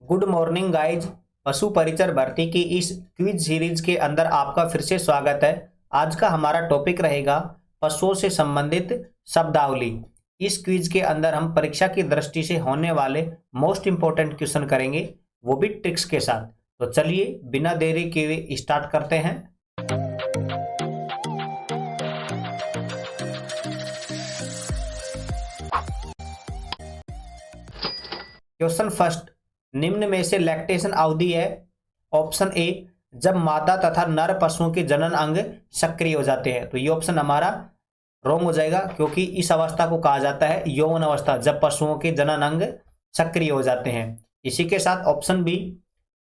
Good morning guys. पशु परिचर भर्ती की इस क्विज सीरीज के अंदर आपका फिर से स्वागत है। आज का हमारा टॉपिक रहेगा पशुओं से संबंधित शब्दावली। इस क्विज के अंदर हम परीक्षा की दृष्टि से होने वाले मोस्ट इंपॉर्टेंट क्वेश्चन करेंगे, वो भी ट्रिक्स के साथ। तो चलिए बिना देरी के हुए स्टार्ट करते हैं। क्वेश्चन फर्स्ट, निम्न में से लैक्टेशन अवधि है। ऑप्शन ए, जब मादा तथा नर पशुओं के जनन अंग सक्रिय हो जाते हैं। तो ये ऑप्शन हमारा रॉन्ग हो जाएगा, क्योंकि इस अवस्था को कहा जाता है यौन अवस्था, जब पशुओं के जनन अंग सक्रिय हो जाते हैं। इसी के साथ ऑप्शन बी,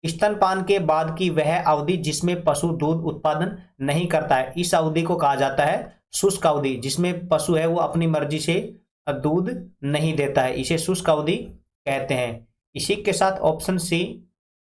स्तनपान के बाद की वह अवधि जिसमें पशु दूध उत्पादन नहीं करता है, इस अवधि को कहा जाता है शुष्क अवधि, जिसमें पशु है वो अपनी मर्जी से दूध नहीं देता है, इसे शुष्क अवधि कहते हैं। इसी के साथ ऑप्शन सी,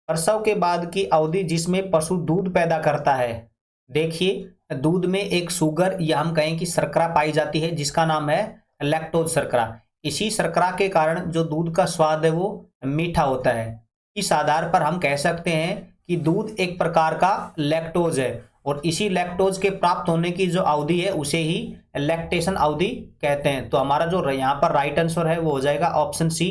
प्रसव के बाद की अवधि जिसमें पशु दूध पैदा करता है। देखिए, दूध में एक शुगर या हम कहें कि शर्करा पाई जाती है, जिसका नाम है लैक्टोज शर्करा। इसी शर्करा के कारण जो दूध का स्वाद है वो मीठा होता है। इस आधार पर हम कह सकते हैं कि दूध एक प्रकार का लैक्टोज है, और इसी लैक्टोज के प्राप्त होने की जो अवधि है उसे ही लैक्टेशन अवधि कहते हैं। तो हमारा जो यहाँ पर राइट आंसर है वो हो जाएगा ऑप्शन सी,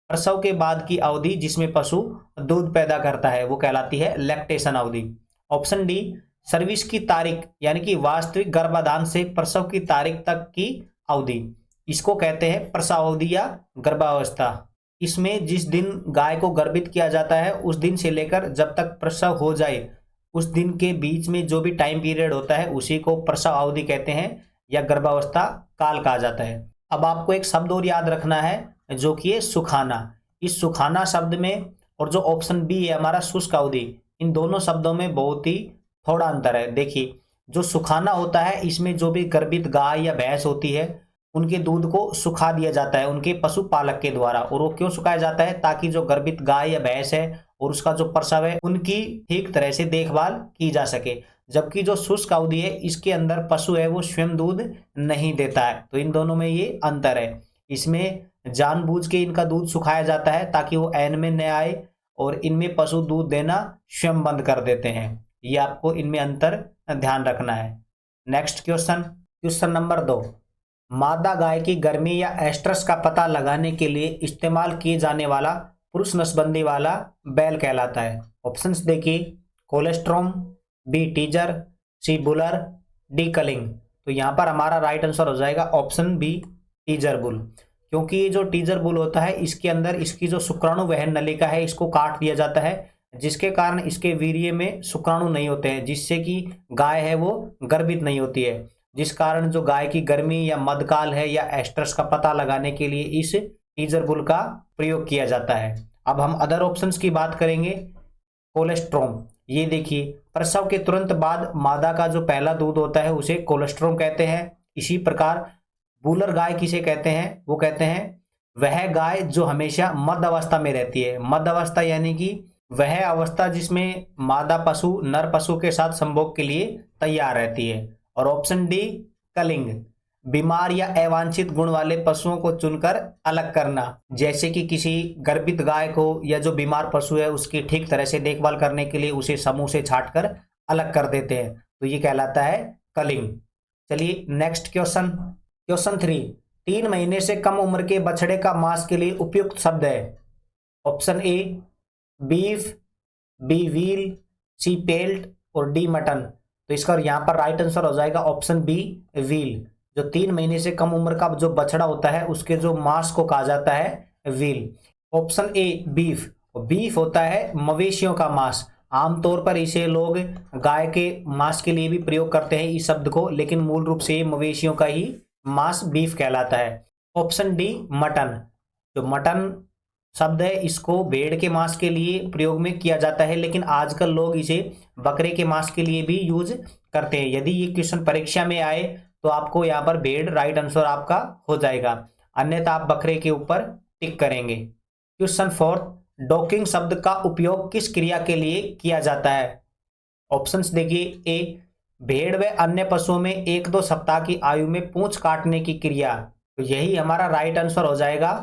प्रसव के बाद की अवधि जिसमें पशु दूध पैदा करता है वो कहलाती है लैक्टेशन अवधि। ऑप्शन डी, सर्विस की तारीख यानी कि वास्तविक गर्भाधान से प्रसव की तारीख तक की अवधि, इसको कहते हैं प्रसव अवधि या गर्भावस्था। इसमें जिस दिन गाय को गर्भित किया जाता है उस दिन से लेकर जब तक प्रसव हो जाए उस दिन के बीच में जो भी टाइम पीरियड होता है उसी को प्रसव अवधि कहते हैं या गर्भावस्था काल कहा जाता है। अब आपको एक शब्द और याद रखना है, जो कि है सुखाना। इस सुखाना शब्द में और जो ऑप्शन बी है हमारा शुष्क अवधि, इन दोनों शब्दों में बहुत ही थोड़ा अंतर है। देखिए, जो सुखाना होता है इसमें जो भी गर्भित गाय या भैंस होती है उनके दूध को सुखा दिया जाता है उनके पशुपालक के द्वारा। और वो क्यों सुखाया जाता है? ताकि जो गर्भित गाय या भैंस है और उसका जो प्रसव है उनकी ठीक तरह से देखभाल की जा सके। जबकि जो शुष्क अवधि है इसके अंदर पशु है वो स्वयं दूध नहीं देता है। तो इन दोनों में ये अंतर है। इसमें जानबूझ के इनका दूध सुखाया जाता है ताकि वो ऐन में न आए, और इनमें पशु दूध देना स्वयं बंद कर देते हैं। ये आपको इनमें अंतर ध्यान रखना है। नेक्स्ट क्वेश्चन, क्वेश्चन नंबर 2, मादा गाय की गर्मी या एस्ट्रस का पता लगाने के लिए इस्तेमाल किए जाने वाला पुरुष नसबंदी वाला बैल कहलाता है। ऑप्शंस देखिए, कोलेस्ट्रोम, बी टीजर, सी बुलर, डी कलिंग। तो यहाँ पर हमारा राइट आंसर हो जाएगा ऑप्शन बी, टीजर बुल। क्योंकि ये जो टीजर बुल होता है इसके अंदर इसकी जो शुक्राणु वहन नलिका है इसको काट दिया जाता है, जिसके कारण इसके वीर्य में शुक्राणु नहीं होते हैं, जिससे कि गाय है वो गर्भित नहीं होती है। जिस कारण जो गाय की गर्मी या मध्यकाल है या एस्ट्रस का पता लगाने के लिए इस टीजर बुल का प्रयोग किया जाता है। अब हम अदर ऑप्शंस की बात करेंगे। कोलेस्ट्रोम, ये देखिए, प्रसव के तुरंत बाद मादा का जो पहला दूध होता है उसे कोलेस्ट्रोम कहते हैं। इसी प्रकार बूलर गाय किसे कहते हैं? वो कहते हैं वह गाय जो हमेशा मध्य अवस्था में रहती है। मध्य अवस्था यानी कि वह अवस्था जिसमें मादा पशु नर पशु के साथ संभोग के लिए तैयार रहती है। और ऑप्शन डी, कलिंग, बीमार या अवांछित गुण वाले पशुओं को चुनकर अलग करना, जैसे कि किसी गर्भित गाय को या जो बीमार पशु है उसकी ठीक तरह से देखभाल करने के लिए उसे समूह से छांटकर अलग कर देते हैं। तो ये कहलाता है कलिंग। चलिए नेक्स्ट क्वेश्चन, क्वेश्चन 3, 3 महीने से कम उम्र के बछड़े का मांस के लिए उपयुक्त शब्द है। Option A, beef, B wheel, C pelt और डी मटन। तो इसका यहाँ पर राइट आंसर हो जाएगा ऑप्शन बी, व्हील। जो 3 महीने से कम उम्र का जो बछड़ा होता है उसके जो मांस को कहा जाता है wheel. Option A, beef. Beef होता है मवेशियों का मांस। आमतौर पर इसे लोग गाय के मांस के लिए भी प्रयोग करते हैं इस शब्द को, लेकिन मूल रूप से मवेशियों का ही मांस बीफ कहलाता है। Option D, mutton. जो मटन शब्द है इसको भेड़ के मांस के लिए प्रयोग में किया जाता है, लेकिन आजकल लोग इसे बकरे के मांस के लिए भी यूज करते हैं। यदि ये क्वेश्चन परीक्षा में आए तो आपको यहाँ पर भेड़ राइट आंसर आपका हो जाएगा, अन्यथा आप बकरे के ऊपर टिक करेंगे। क्वेश्चन 4, डॉकिंग शब्द का उपयोग किस क्रिया के लिए किया जाता है? ऑप्शंस देखिए, ए, भेड़ व अन्य पशुओं में 1-2 सप्ताह की आयु में पूंछ काटने की क्रिया। तो यही हमारा राइट आंसर हो जाएगा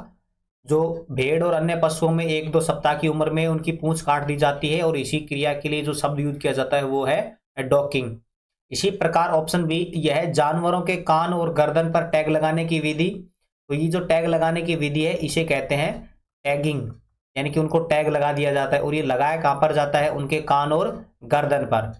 जो भेड़ और अन्य पशुओं में 1-2 सप्ताह की उम्र में उनकी पूंछ काट दी जाती है और इसी क्रिया के लिए जो शब्द यूज किया जाता है वो है डॉकिंग। इसी प्रकार ऑप्शन बी यह है जानवरों के कान और गर्दन पर टैग लगाने की विधि। तो ये जो टैग लगाने की विधि है इसे कहते हैं टैगिंग, यानी कि उनको टैग लगा दिया जाता है और ये लगाया कहाँ पर जाता है, उनके कान और गर्दन पर।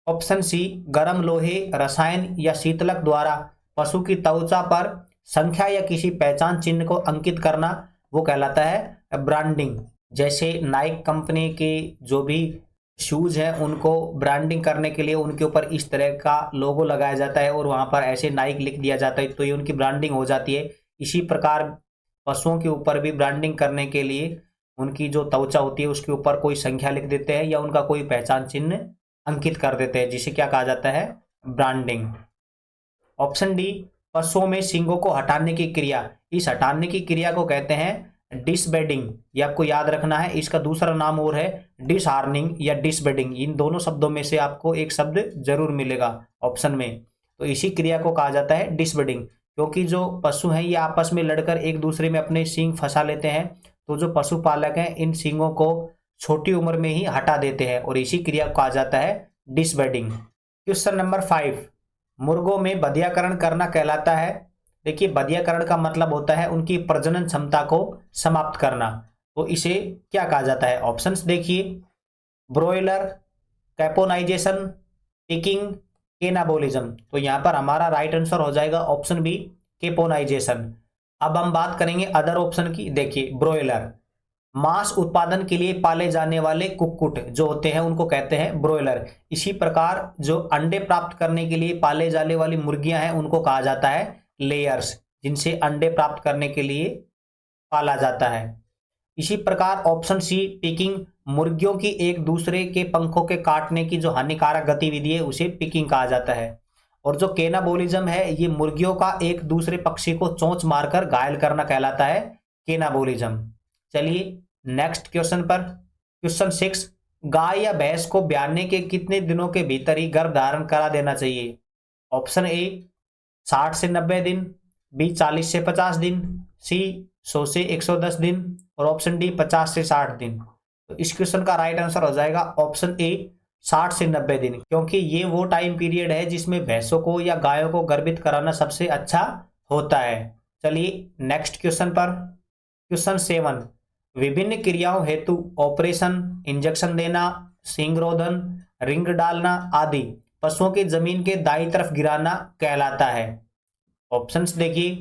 ऑप्शन सी गर्म लोहे, रसायन या शीतलक द्वारा पशु की त्वचा पर संख्या या किसी पहचान चिन्ह को अंकित करना वो कहलाता है ब्रांडिंग। जैसे नाइक कंपनी के जो भी शूज हैं उनको ब्रांडिंग करने के लिए उनके ऊपर इस तरह का लोगो लगाया जाता है और वहां पर ऐसे नाइक लिख दिया जाता है, तो ये उनकी ब्रांडिंग हो जाती है। इसी प्रकार पशुओं के ऊपर भी ब्रांडिंग करने के लिए उनकी जो त्वचा होती है उसके ऊपर कोई संख्या लिख देते हैं या उनका कोई पहचान चिन्ह अंकित कर देते हैं, जिसे क्या कहा जाता है, ब्रांडिंग। ऑप्शन डी पशुओं में सींगों को हटाने की क्रिया, इस हटाने की क्रिया को कहते हैं डिसबेडिंग। ये आपको याद रखना है, इसका दूसरा नाम और है डिसहार्निंग या डिसबेडिंग। इन दोनों शब्दों में से आपको एक शब्द जरूर मिलेगा ऑप्शन में। तो इसी क्रिया को कहा जाता है डिसबेडिंग, क्योंकि जो पशु हैं ये आपस में लड़कर एक दूसरे में अपने सींग फंसा लेते हैं, तो जो पशुपालक हैं इन सींगों को छोटी उम्र में ही हटा देते हैं और इसी क्रिया को कहा जाता है डिसबेडिंग। क्वेश्चन नंबर 5, मुर्गों में बधियाकरण करना कहलाता है। देखिए बधियाकरण का मतलब होता है उनकी प्रजनन क्षमता को समाप्त करना, तो इसे क्या कहा जाता है। ऑप्शंस देखिए, ब्रोइलर, कैपोनाइजेशन, पिकिंग, केनाबोलिज्म। तो यहां पर हमारा राइट आंसर हो जाएगा ऑप्शन बी, केपोनाइजेशन। अब हम बात करेंगे अदर ऑप्शन की। देखिए ब्रोइलर, मांस उत्पादन के लिए पाले जाने वाले कुक्कुट जो होते हैं उनको कहते हैं ब्रोइलर। इसी प्रकार जो अंडे प्राप्त करने के लिए पाले जाने वाली मुर्गियां हैं उनको कहा जाता है लेयर्स, जिनसे अंडे प्राप्त करने के लिए पाला जाता है। इसी प्रकार ऑप्शन सी पिकिंग, मुर्गियों की एक दूसरे के पंखों के काटने की जो हानिकारक गतिविधि है उसे पिकिंग कहा जाता है। और जो केनाबोलिज्म है ये मुर्गियों का एक दूसरे पक्षी को चोंच मारकर घायल करना कहलाता है केनाबोलिज्म। चलिए नेक्स्ट क्वेश्चन पर। क्वेश्चन 6, गाय या भैंस को ब्याने के कितने दिनों के भीतर ही गर्भ धारण करा देना चाहिए। ऑप्शन ए 60 से 90 दिन, बी 40 से 50 दिन, सी 100 से 110 दिन और ऑप्शन डी 50 से 60 दिन। तो इस क्वेश्चन का राइट आंसर हो जाएगा ऑप्शन ए 60 से 90 दिन, क्योंकि ये वो टाइम पीरियड है जिसमें भैंसों को या गायों को गर्भित कराना सबसे अच्छा होता है। चलिए नेक्स्ट क्वेश्चन पर। क्वेश्चन 7, विभिन्न क्रियाओं हेतु ऑपरेशन, इंजेक्शन देना, सींगरोधन, रिंग डालना आदि पशुओं की जमीन के दाईं तरफ गिराना कहलाता है। ऑप्शंस देखिए,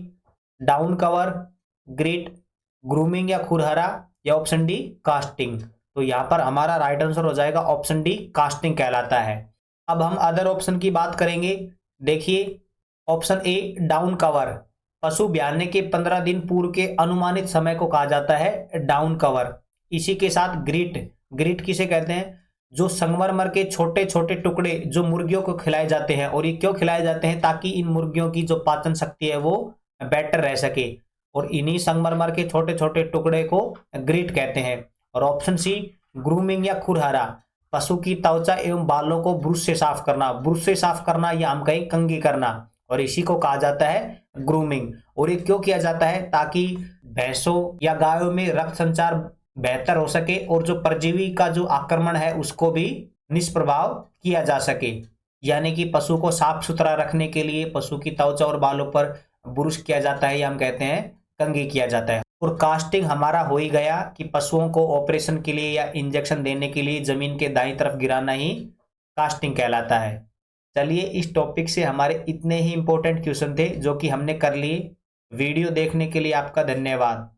डाउन कवर, ग्रिट, ग्रूमिंग या खुरहरा या ऑप्शन डी कास्टिंग। तो यहां पर हमारा राइट आंसर हो जाएगा ऑप्शन डी कास्टिंग कहलाता है। अब हम अदर ऑप्शन की बात करेंगे। देखिए ऑप्शन ए डाउन कवर, पशु ब्याने के 15 दिन पूर्व के अनुमानित समय को कहा जाता है डाउन कवर। इसी के साथ ग्रिट, ग्रिट किसे कहते हैं, जो संगमरमर के छोटे छोटे टुकड़े जो मुर्गियों को खिलाए जाते हैं, और ये क्यों खिलाए जाते हैं, ताकि इन मुर्गियों की जो पाचन शक्ति है वो बेटर रह सके, और इन्हीं संगमरमर के छोटे छोटे टुकड़े को ग्रिट कहते हैं। और ऑप्शन सी ग्रूमिंग या खुरहरा, पशु की त्वचा एवं बालों को ब्रश से साफ करना, ब्रश से साफ करना या हम कहें कंघी करना, और इसी को कहा जाता है ग्रूमिंग। और ये क्यों किया जाता है, ताकि भैंसों या गायों में रक्त संचार बेहतर हो सके और जो परजीवी का जो आक्रमण है उसको भी निष्प्रभाव किया जा सके। यानी कि पशु को साफ सुथरा रखने के लिए पशु की त्वचा और बालों पर ब्रश किया जाता है या हम कहते हैं कंघी किया जाता है। और कास्टिंग हमारा हो ही गया कि पशुओं को ऑपरेशन के लिए या इंजेक्शन देने के लिए जमीन के दाईं तरफ गिराना ही कास्टिंग कहलाता है। चलिए इस टॉपिक से हमारे इतने ही इंपॉर्टेंट क्वेश्चन थे जो कि हमने कर लिए। वीडियो देखने के लिए आपका धन्यवाद।